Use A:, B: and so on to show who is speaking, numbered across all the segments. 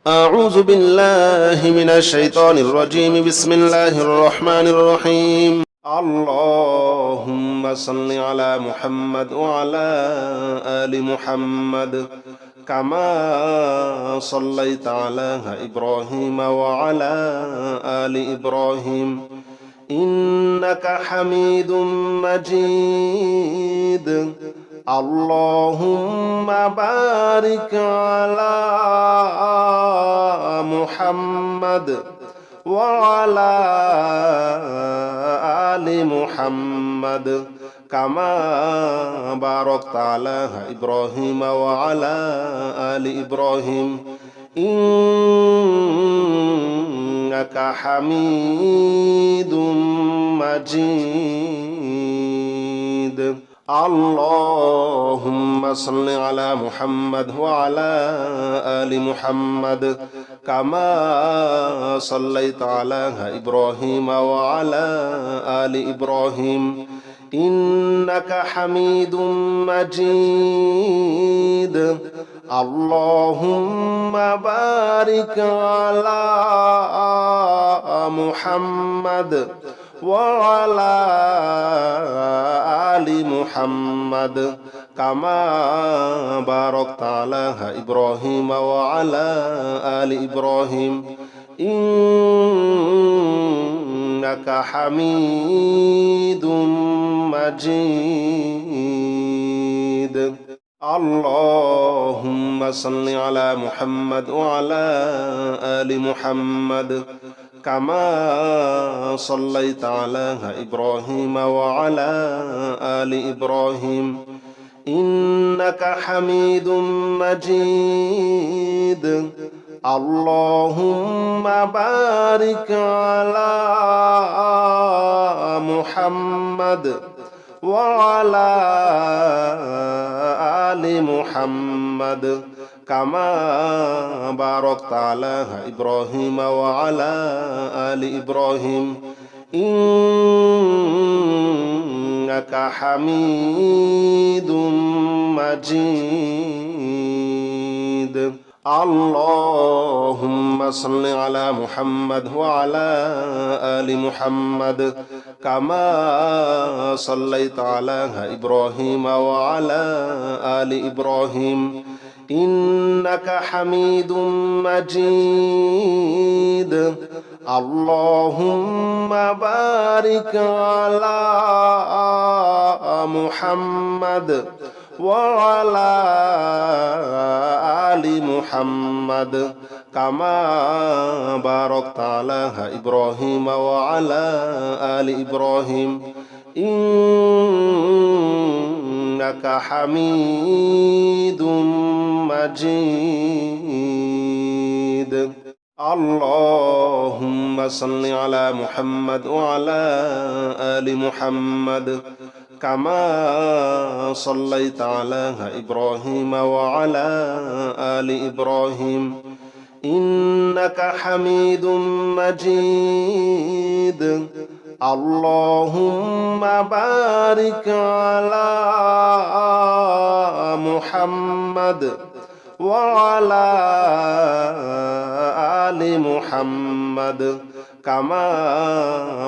A: أعوذ بالله من الشيطان الرجيم. بسم الله الرحمن الرحيم. اللهم صل على محمد وعلى آل محمد كما صليت على إبراهيم وعلى آل إبراهيم إنك حميد مجيد. اللهم بارك على محمد وعلى آل محمد كما باركت على إبراهيم وعلى آل إبراهيم إنك حميد مجيد. اللهم صل على محمد وعلى آل محمد كما صليت على إبراهيم وعلى آل إبراهيم إنك حميد مجيد. اللهم بارك على محمد وعلى آل محمد كما باركت على إبراهيم وعلى آل إبراهيم إنك حميد مجيد. اللهم صل على محمد وعلى آل محمد كما صليت على إبراهيم وعلى آل إبراهيم إنك حميد مجيد. اللهم بارك على محمد وعلى آل محمد كما باركت على إبراهيم وعلى آل إبراهيم إنك حميد مجيد. اللهم صل على محمد وعلى آل محمد كما صليت على إبراهيم وعلى آل إبراهيم إنك حميد مجيد. اللهم بارك على محمد وعلى آل محمد كما باركت على إبراهيم وعلى آل إبراهيم إنك حميد مجيد. اللهم صل على محمد وعلى آل محمد كما صليت على إبراهيم وعلى آل إبراهيم إنك حميد مجيد. اللهم بارك على محمد وعلى آل محمد كما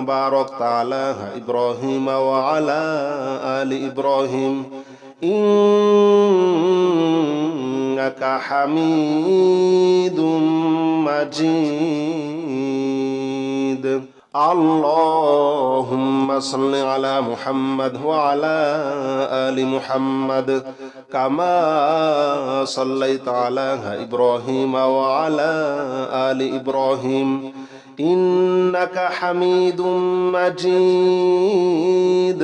A: باركت على إبراهيم وعلى آل إبراهيم إنك حميد مجيد. اللهم صل على محمد وعلى آل محمد كما صليت على إبراهيم وعلى آل إبراهيم إنك حميد مجيد.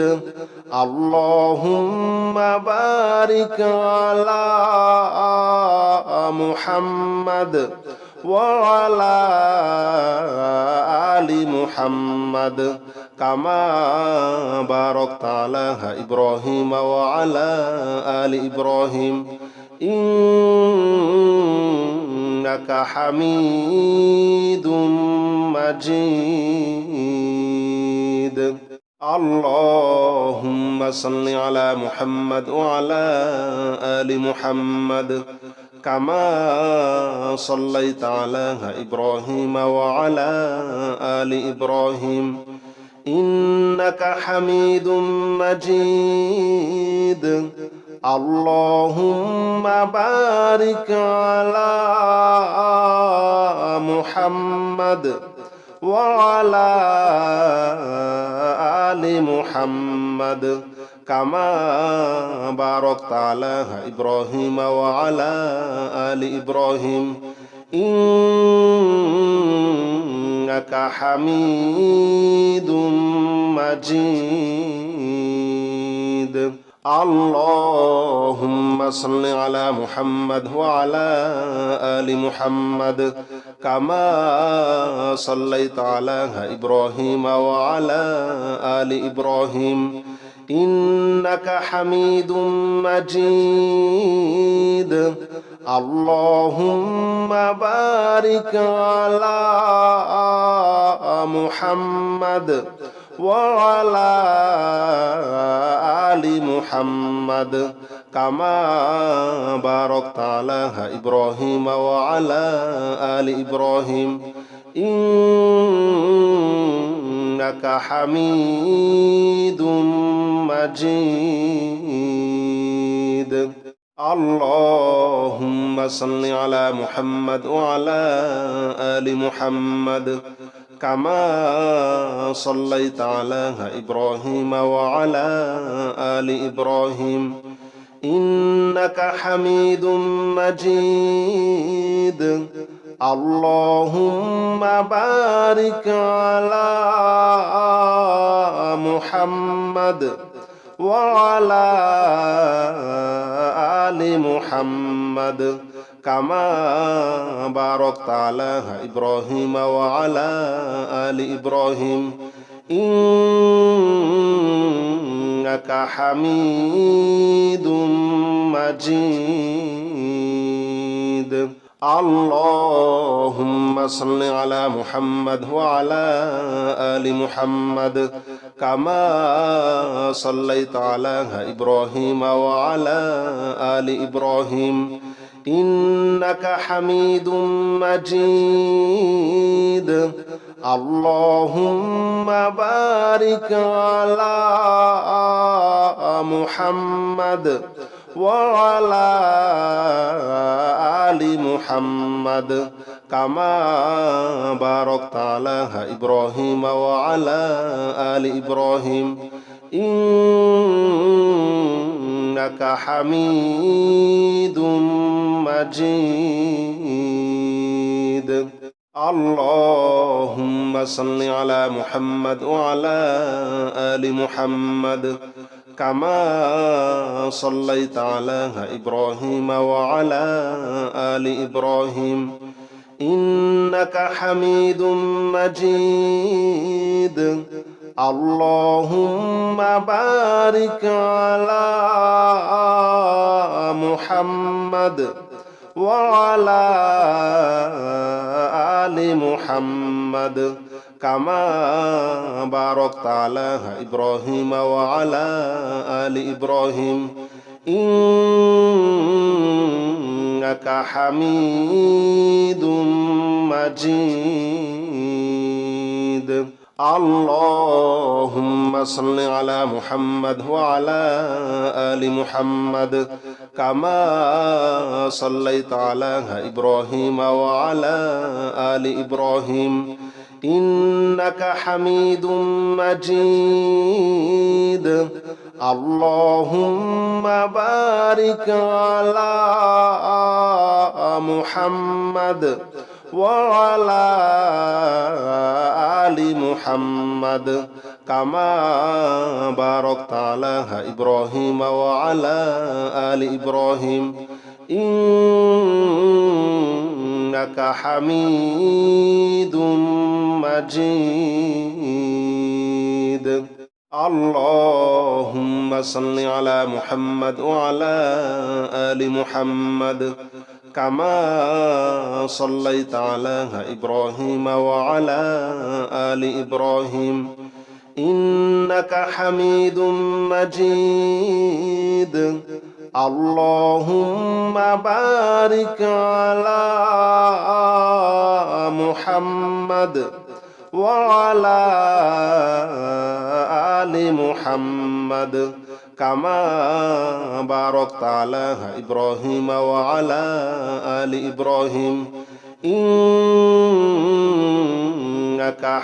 A: اللهم بارك على محمد وعلى آل محمد كما باركت على إبراهيم وعلى آل إبراهيم إنك حميد مجيد. اللهم صل على محمد وعلى آل محمد كما صليت على إبراهيم وعلى آل إبراهيم إنك حميد مجيد اللهم بارك على محمد وعلى آل محمد كما باركت على إبراهيم وعلى آل إبراهيم إنك حميد مجيد اللهم صل على محمد وعلى آل محمد كما صليت على إبراهيم وعلى آل إبراهيم إنك حميد مجيد اللهم بارك على محمد وعلى آل محمد كما باركت على إبراهيم وعلى آل إبراهيم إنك حميد مجيد اللهم صل على محمد وعلى آل محمد كما صليت على إبراهيم وعلى آل إبراهيم إنك حميد مجيد اللهم بارك على محمد وعلى آل محمد كما باركت على إبراهيم وعلى آل إبراهيم إنك حميد مجيد اللهم صل على محمد وعلى آل محمد كما صليت على إبراهيم وعلى آل إبراهيم إنك حميد مجيد اللهم بارك على محمد وعلى آل محمد كما باركت على إبراهيم وعلى آل إبراهيم إنك حميد مجيد اللهم صل على محمد وعلى آل محمد كما صليت على إبراهيم وعلى آل إبراهيم إنك حميد مجيد اللهم بارك على محمد وعلى آل محمد كما باركت على إبراهيم وعلى آل إبراهيم إنك حميد مجيد اللهم صل على محمد وعلى آل محمد كما صليت على إبراهيم وعلى آل إبراهيم إنك حميد مجيد اللهم بارك على محمد وعلى آل محمد كما باركت على إبراهيم وعلى آل إبراهيم إنك حميد مجيد اللهم صل على محمد وعلى آل محمد كما صليت على إبراهيم وعلى آل إبراهيم إنك حميد مجيد اللهم بارك على محمد وعلى آل محمد كما باركت على إبراهيم وعلى آل إبراهيم إنك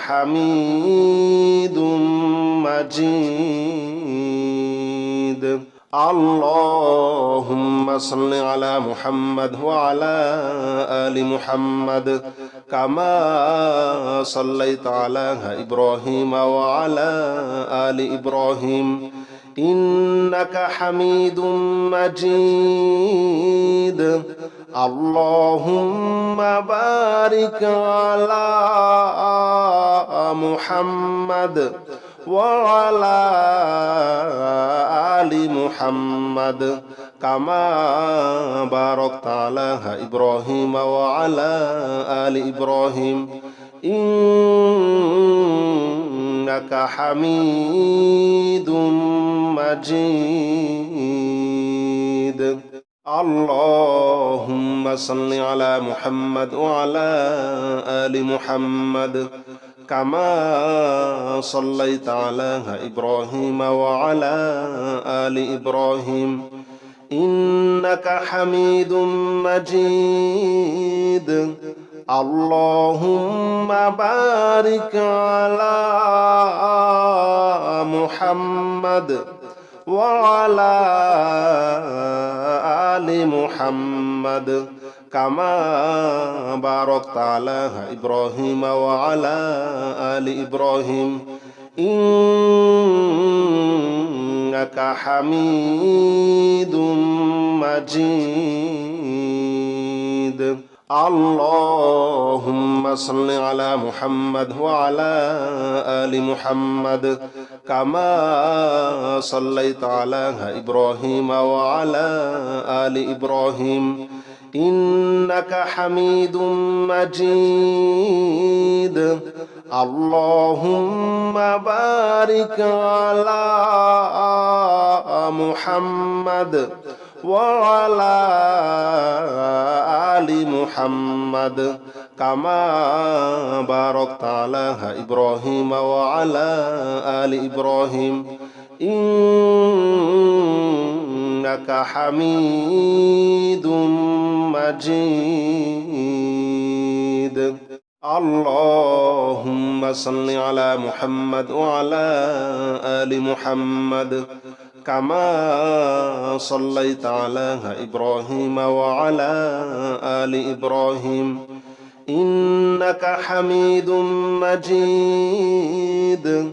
A: حميد مجيد اللهم صل على محمد وعلى آل محمد كما صليت على إبراهيم وعلى آل إبراهيم إنك حميد مجيد اللهم بارك على محمد وعلى آل محمد كما باركت على إبراهيم وعلى آل إبراهيم إنك حميد مجيد اللهم صل على محمد وعلى آل محمد كما صليت على إبراهيم وعلى آل إبراهيم إنك حميد مجيد اللهم بارك على محمد وعلى آل محمد كما باركت على إبراهيم وعلى آل إبراهيم إنك حميد مجيد اللهم صل على محمد وعلى آل محمد كما صليت على إبراهيم وعلى آل إبراهيم إنك حميد مجيد اللهم بارك على محمد وعلى آل محمد كما باركت على إبراهيم وعلى آل إبراهيم إنك حميد مجيد اللهم صل على محمد وعلى آل محمد كما صليت على إبراهيم وعلى آل إبراهيم إنك حميد مجيد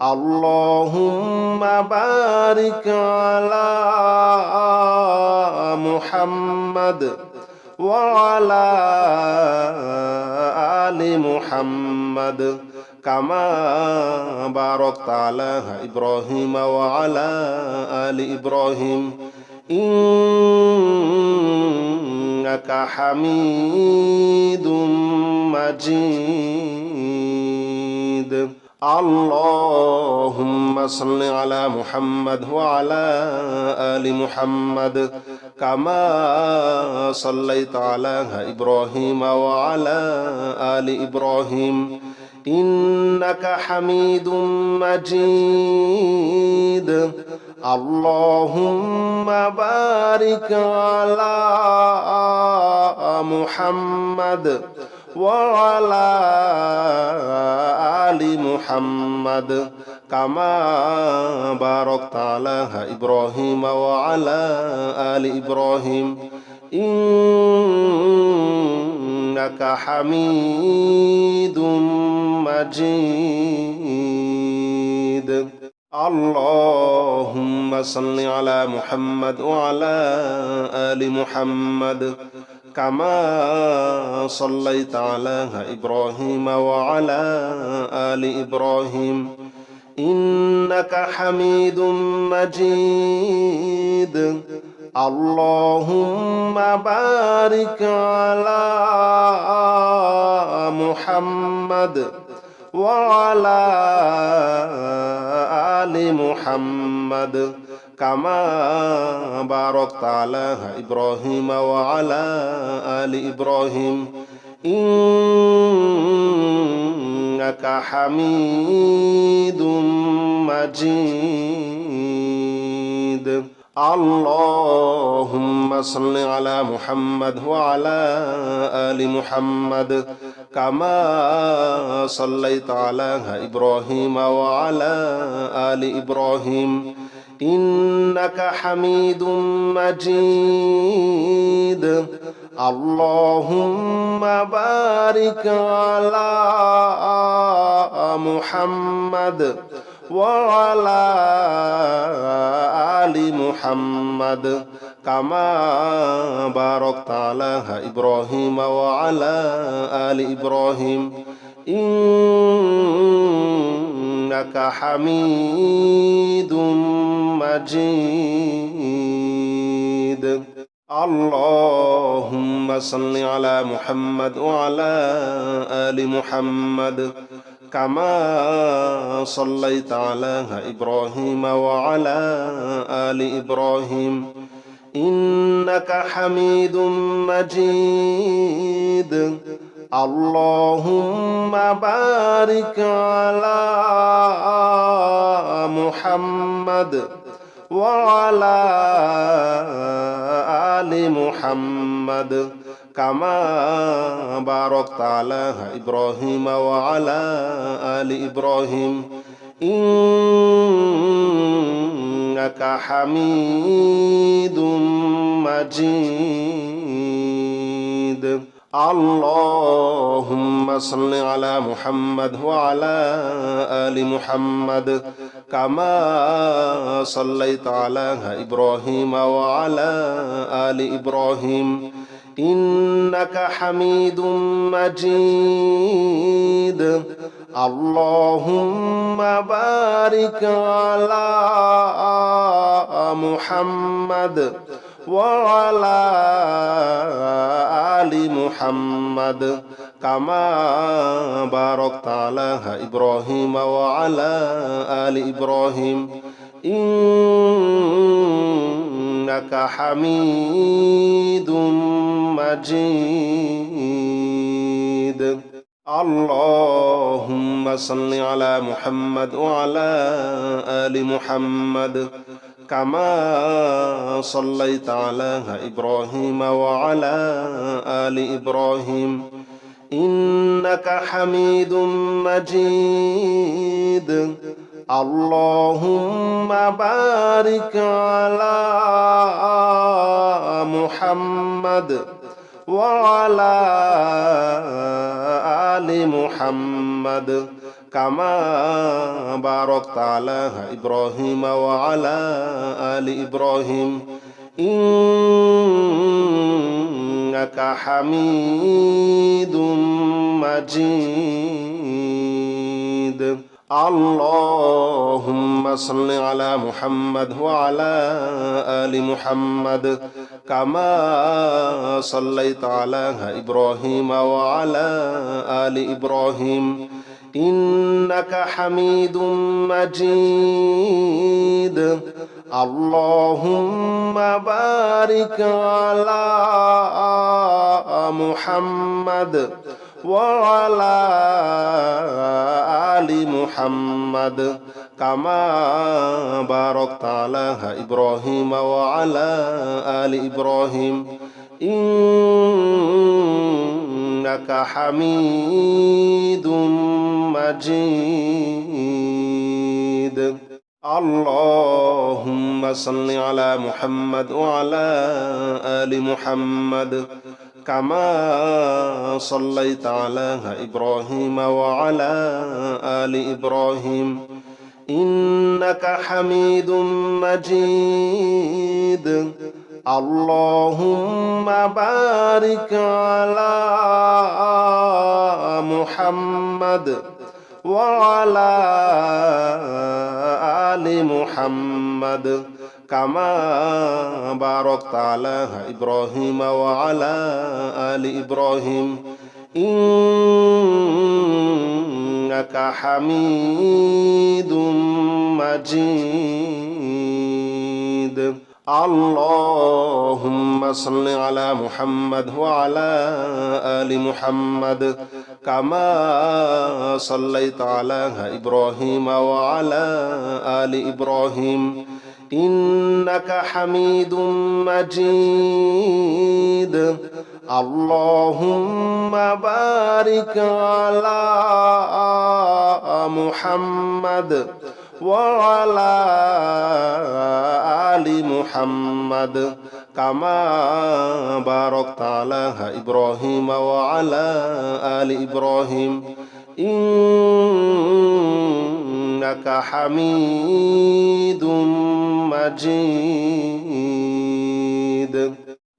A: اللهم بارك على محمد وعلى آل محمد كما باركت على إبراهيم وعلى آل إبراهيم إنك حميد مجيد اللهم صل على محمد وعلى آل محمد كما صليت على إبراهيم وعلى آل إبراهيم إنك حميد مجيد اللهم بارك على محمد وعلى آل محمد كما باركت على إبراهيم وعلى آل إبراهيم إنك حميد مجيد اللهم صل على محمد وعلى آل محمد كما صليت على إبراهيم وعلى آل إبراهيم إنك حميد مجيد اللهم بارك على محمد وعلى آل محمد كما باركت على إبراهيم وعلى آل إبراهيم إنك حميد مجيد اللهم صل على محمد وعلى آل محمد كما صليت على إبراهيم وعلى آل إبراهيم إنك حميد مجيد اللهم بارك على محمد وعلى آل محمد كما باركت على إبراهيم وعلى آل إبراهيم إنك حميد مجيد اللهم صل على محمد وعلى آل محمد كما صليت على إبراهيم وعلى آل إبراهيم إنك حميد مجيد اللهم بارك على محمد وعلى آل محمد كما باركت على إبراهيم وعلى آل إبراهيم إنك حميد مجيد اللهم صل على محمد وعلى آل محمد كما صليت على إبراهيم وعلى آل إبراهيم إنك حميد مجيد اللهم بارك على محمد وعلى آل محمد كما باركت على إبراهيم وعلى آل إبراهيم إنك حميد مجيد اللهم صل على محمد وعلى آل محمد كما صليت على إبراهيم وعلى آل إبراهيم إنك حميد مجيد اللهم بارك على محمد وعلى آل محمد كما باركت على إبراهيم وعلى آل إبراهيم إنك حميد مجيد اللهم صل على محمد وعلى آل محمد كما صليت على إبراهيم وعلى آل إبراهيم إنك حميد مجيد اللهم بارك على محمد وعلى آل محمد كما باركت على إبراهيم وعلى آل إبراهيم إنك حميد مجيد اللهم صل على محمد وعلى آل محمد كما صليت على إبراهيم وعلى آل إبراهيم إنك حميد مجيد اللهم بارك على محمد وعلى آل محمد كما باركت على إبراهيم وعلى آل إبراهيم إنك حميد مجيد اللهم صل على محمد وعلى آل محمد كما صليت على إبراهيم وعلى آل إبراهيم إنك حميد مجيد اللهم بارك على محمد وعلى آل محمد كما باركت على إبراهيم وعلى آل إبراهيم إنك حميد مجيد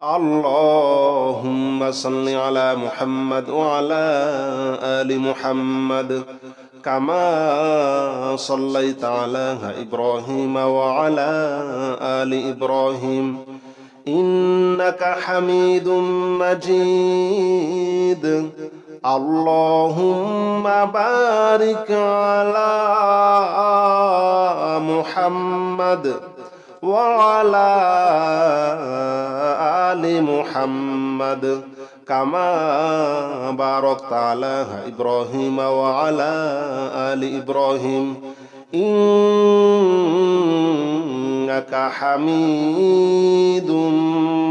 A: اللهم صل على محمد وعلى آل محمد كما صليت على إبراهيم وعلى آل إبراهيم إنك حميد مجيد اللهم بارك على محمد وعلى آل محمد كما باركت على إبراهيم وعلى آل إبراهيم إنك حميد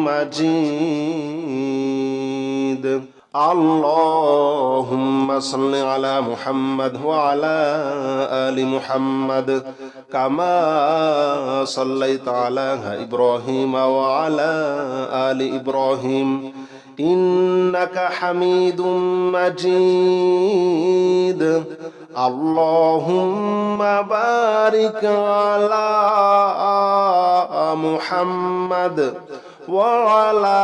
A: مجيد اللهم صل على محمد وعلى آل محمد كما صليت على إبراهيم وعلى آل إبراهيم إنك حميد مجيد اللهم بارك على محمد وعلى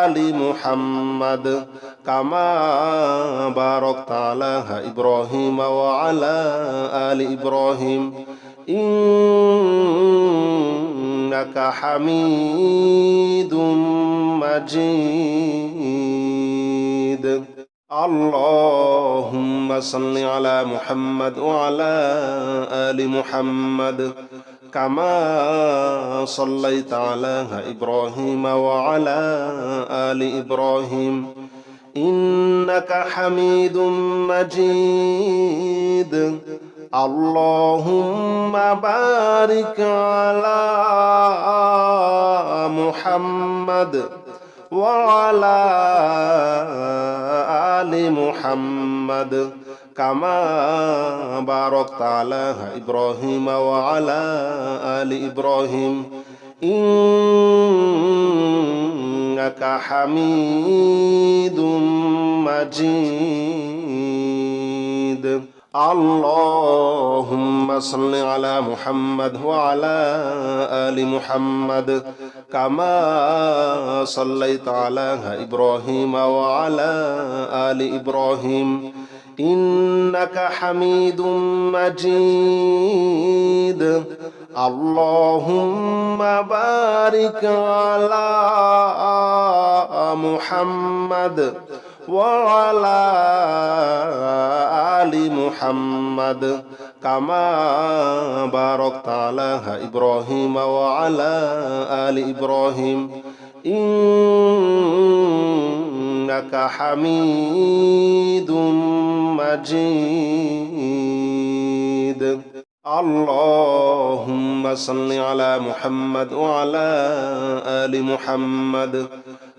A: آل محمد كما باركت على إبراهيم وعلى آل إبراهيم إنك حميد مجيد اللهم صل على محمد وعلى آل محمد كما صليت على إبراهيم وعلى آل إبراهيم إنك حميد مجيد اللهم بارك على محمد وعلى آل محمد كما باركت على إبراهيم وعلى آل إبراهيم إنك حميد مجيد اللهم صل على محمد وعلى آل محمد كما صليت على إبراهيم وعلى آل إبراهيم إنك حميد مجيد اللهم بارك على محمد وعلى آل محمد كما باركت على إبراهيم وعلى آل إبراهيم إنك حميد مجيد اللهم صل على محمد وعلى آل محمد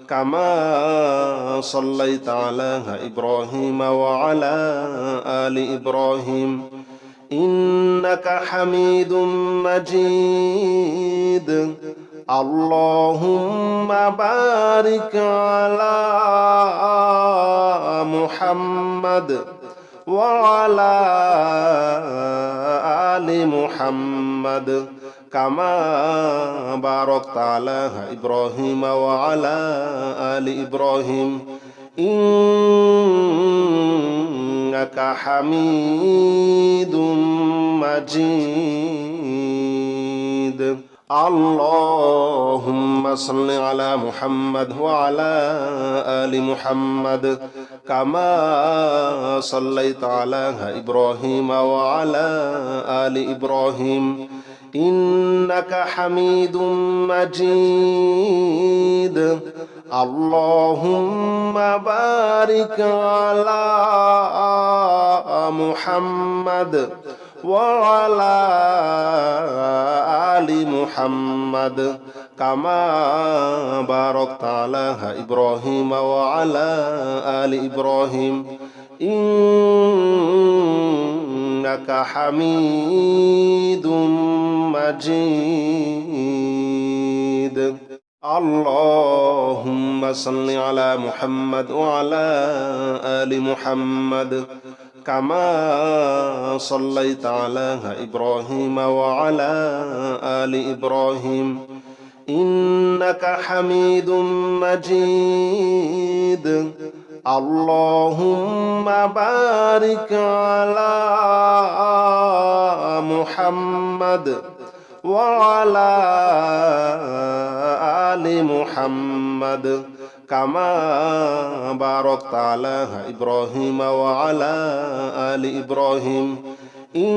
A: كما صليت على إبراهيم وعلى آل إبراهيم إنك حميد مجيد اللهم بارك على محمد وعلى آل محمد كما باركت على إبراهيم وعلى آل إبراهيم إنك حميد مجيد اللهم صل على محمد وعلى آل محمد كما صليت على إبراهيم وعلى آل إبراهيم إنك حميد مجيد اللهم بارك على محمد وعلى آل محمد كما باركت على إبراهيم وعلى آل إبراهيم إنك حميد مجيد اللهم صل على محمد وعلى آل محمد كما صليت على إبراهيم وعلى آل إبراهيم إنك حميد مجيد اللهم بارك على محمد وعلى آل محمد كما باركت على إبراهيم وعلى آل إبراهيم إنك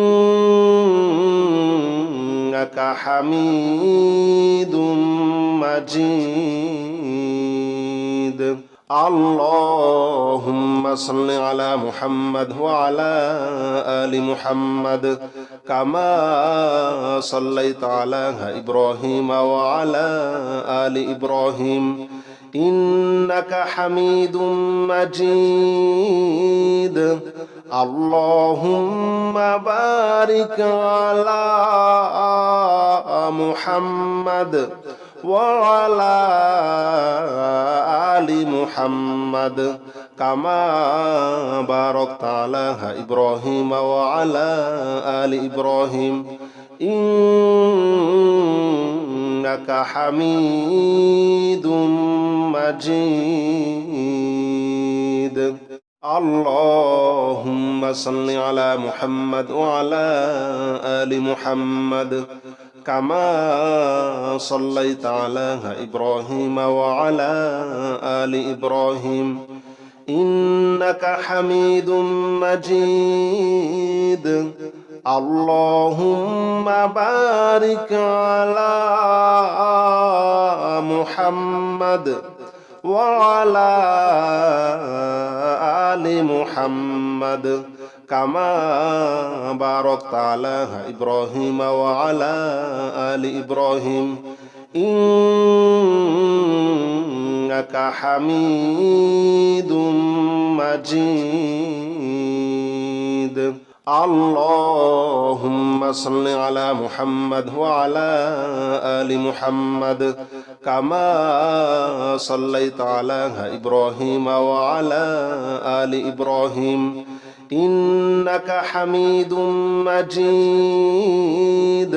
A: حميد مجيد اللهم صل على محمد وعلى آل محمد كما صليت على إبراهيم وعلى آل إبراهيم إنك حميد مجيد اللهم بارك على محمد وعلى آل محمد كما باركت على إبراهيم وعلى آل إبراهيم إنك حميد مجيد اللهم صل على محمد وعلى آل محمد كما صليت على إبراهيم وعلى آل إبراهيم إنك حميد مجيد اللهم بارك على محمد وعلى آل محمد كما باركت على إبراهيم وعلى آل إبراهيم إنك حميد مجيد اللهم صل على محمد وعلى آل محمد كما صليت على إبراهيم وعلى آل إبراهيم إنك حميد مجيد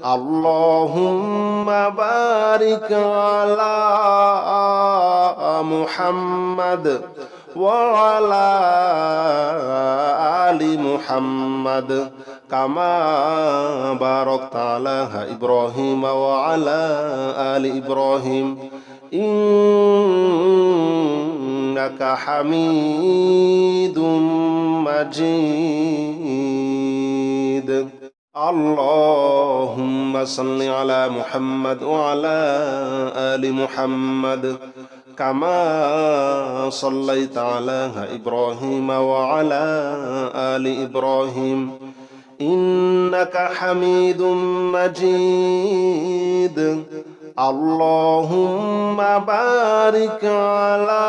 A: اللهم بارك على محمد وعلى آل محمد كما باركت على إبراهيم وعلى آل إبراهيم إنك حميد مجيد اللهم صل على محمد وعلى آل محمد كما صليت على إبراهيم وعلى آل إبراهيم إنك حميد مجيد اللهم بارك على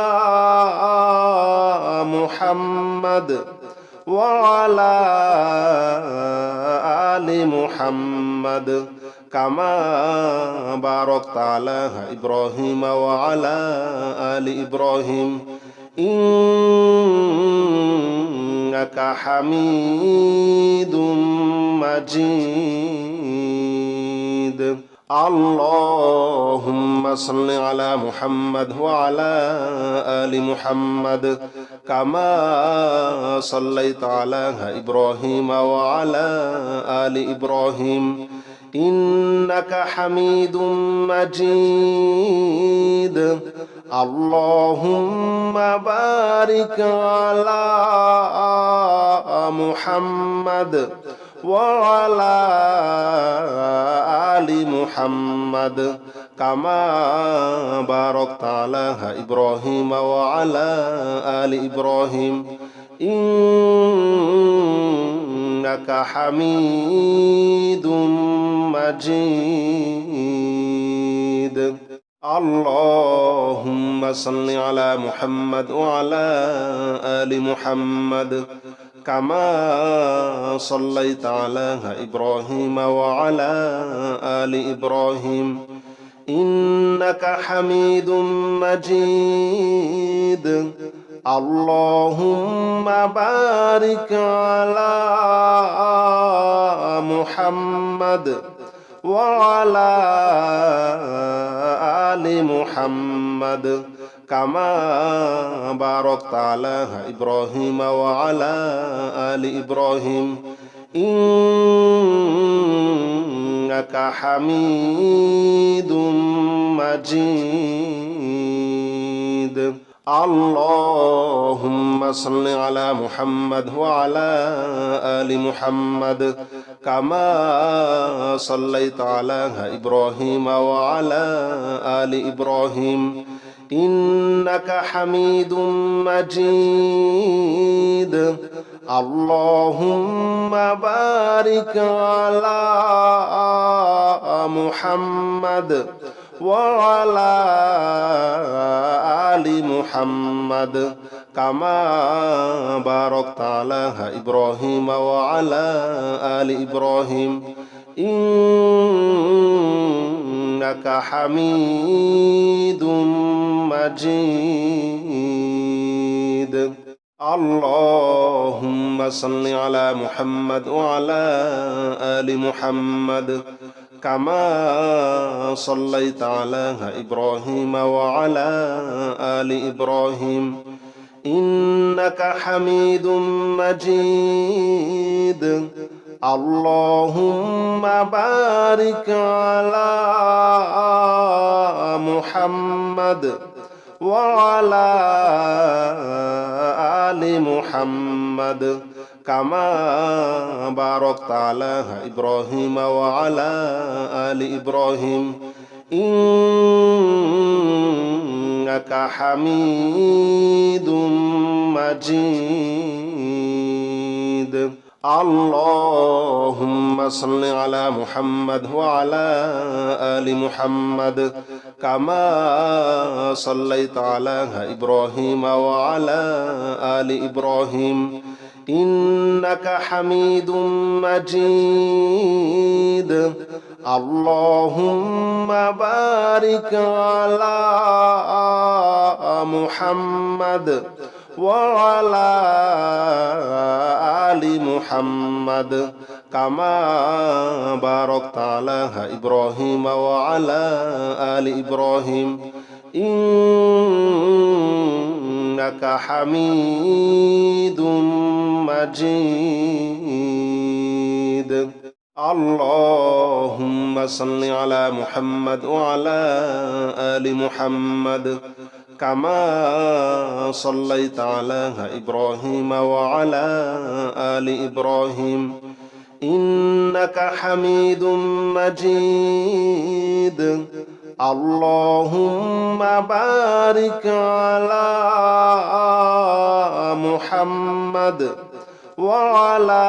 A: محمد وعلى آل محمد كما باركت على إبراهيم وعلى آل إبراهيم إنك حميد مجيد اللهم صل على محمد وعلى آل محمد كما صليت على إبراهيم وعلى آل إبراهيم إنك حميد مجيد اللهم بارك على محمد وعلى آل محمد كما باركت على إبراهيم وعلى آل إبراهيم إنك حميد مجيد اللهم صل على محمد وعلى آل محمد كما صليت على إبراهيم وعلى آل إبراهيم إنك حميد مجيد اللهم بارك على محمد وعلى آل محمد كما باركت على إبراهيم وعلى آل إبراهيم إنك حميد مجيد اللهم صل على محمد وعلى آل محمد كما صليت على إبراهيم وعلى آل إبراهيم إنك حميد مجيد اللهم بارك على محمد وعلى آل محمد كما باركت على إبراهيم وعلى آل إبراهيم إنك حميد مجيد اللهم صل على محمد وعلى آل محمد كما صليت على إبراهيم وعلى آل إبراهيم إنك حميد مجيد اللهم بارك على محمد وعلى آل محمد كما باركت على إبراهيم وعلى آل إبراهيم إنك حميد مجيد اللهم صل على محمد وعلى آل محمد كما صليت على إبراهيم وعلى آل إبراهيم إنك حميد مجيد اللهم بارك على محمد وعلى آل محمد كما باركت على إبراهيم وعلى آل إبراهيم إنك حميد مجيد اللهم صل على محمد وعلى آل محمد كما صليت على إبراهيم وعلى آل إبراهيم إنك حميد مجيد اللهم بارك على محمد وعلى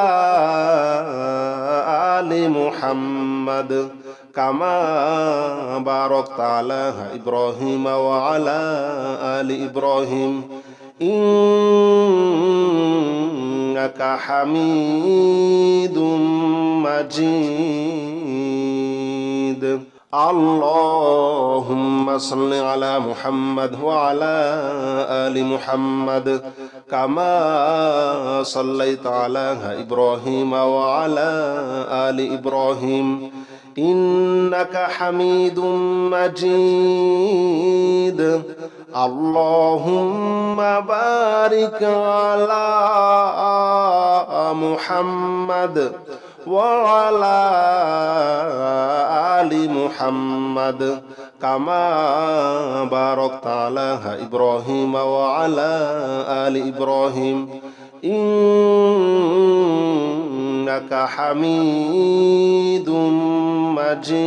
A: آل محمد كما باركت على إبراهيم وعلى آل إبراهيم إنك حميد مجيد اللهم صل على محمد وعلى آل محمد كما صليت على إبراهيم وعلى آل إبراهيم إنك حميد مجيد اللهم بارك على محمد وعلى آل محمد كما باركت على إبراهيم وعلى آل إبراهيم إنك حميد مجيد